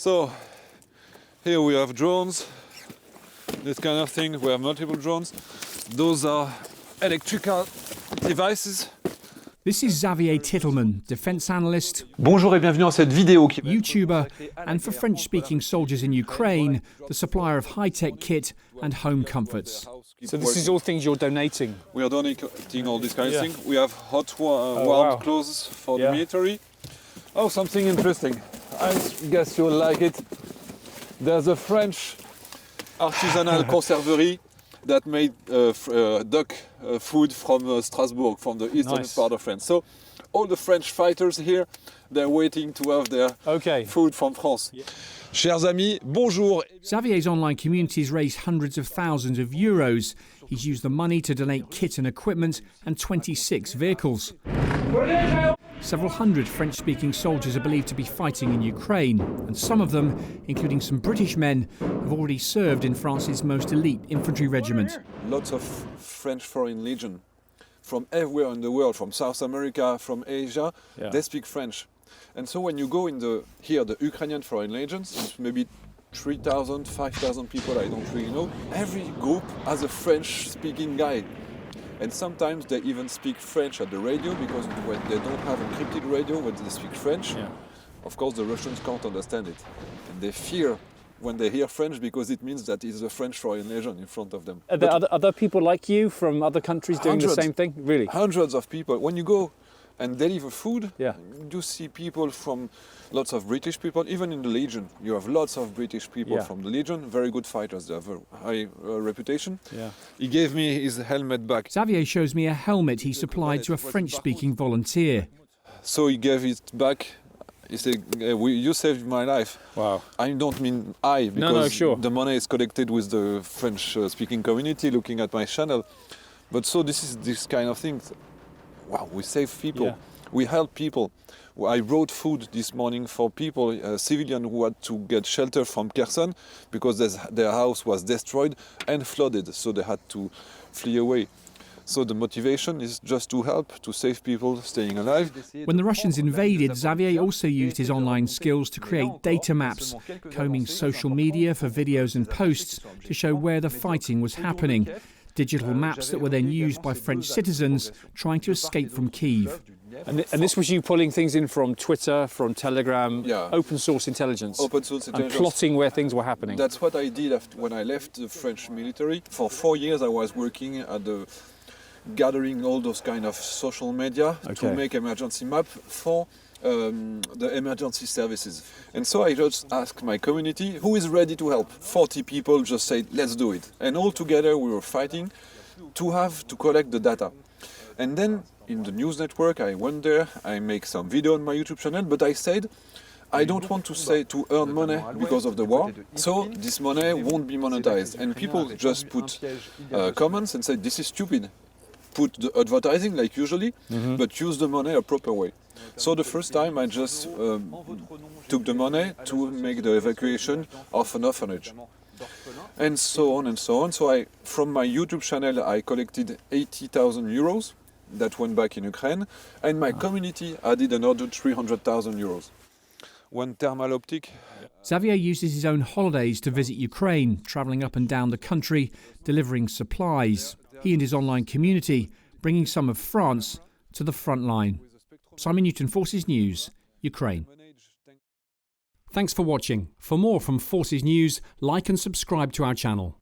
So here we have drones, this kind of thing. We have multiple drones. Those are electrical devices. This is Xavier Tytelman, defense analyst, Bonjour et bienvenue dans cette vidéo qui YouTuber, and for French-speaking soldiers in Ukraine, the supplier of high-tech kit and home comforts. So this is all things you're donating? We are donating all this kind of thing. We have hot warm wow. clothes for the military. Oh, something interesting. I guess you'll like it. There's a French artisanal conservery that made duck food from Strasbourg, from the eastern part of France. So all the French fighters here, they're waiting to have their food from France. Yeah. Chers amis, bonjour. Xavier's online community has raised hundreds of thousands of euros. He's used the money to donate kit and equipment and 26 vehicles. Several hundred French-speaking soldiers are believed to be fighting in Ukraine, and some of them, including some British men, have already served in France's most elite infantry regiment. Lots of French Foreign Legion from everywhere in the world, from South America, from Asia, they speak French. And so when you go in the Ukrainian Foreign Legions, it's maybe 3,000, 5,000 people, I don't really know. Every group has a French-speaking guy. And sometimes they even speak French at the radio, because when they don't have encrypted radio, when they speak French, of course the Russians can't understand it. And they fear when they hear French, because it means that it's a French foreign legion in front of them. Are there other people like you from other countries doing the same thing? Really? Hundreds of people. When you go and deliver food, you see people from lots of British people, even in the Legion. You have lots of British people from the Legion, very good fighters, they have a high reputation. He gave me his helmet back. Xavier shows me a helmet he supplied to a French-speaking volunteer. So he gave it back. He said, you saved my life. Wow. I don't mean I, because the money is collected with the French-speaking community looking at my channel. But so this is this kind of thing. Wow, we save people. We help people. I brought food this morning for people, civilians who had to get shelter from Kherson because their house was destroyed and flooded, so they had to flee away. So the motivation is just to help, to save people staying alive. When the Russians invaded, Xavier also used his online skills to create data maps, combing social media for videos and posts to show where the fighting was happening. Digital maps that were then used by French citizens trying to escape from Kyiv. And this was you pulling things in from Twitter, from Telegram, open source intelligence, and plotting where things were happening. That's what I did when I left the French military. For 4 years I was working at gathering all those kind of social media to make emergency map for the emergency services. And so I just asked my community, who is ready to help? 40 people just said, let's do it. And all together we were fighting to collect the data. And then in the news network, I went there, I make some video on my YouTube channel, but I said, I don't want to earn money because of the war, so this money won't be monetized. And people just put comments and said, this is stupid. Put the advertising like usually, but use the money a proper way. So the first time I just took the money to make the evacuation of an orphanage. And so on and so on. So from my YouTube channel, I collected 80,000 euros that went back in Ukraine, and my community added another 300,000 euros. One thermal optic. Xavier uses his own holidays to visit Ukraine, travelling up and down the country, delivering supplies. He and his online community bringing some of France to the front line. Simon Newton, Forces News, Ukraine. Thanks for watching. For more from Forces News, like and subscribe to our channel.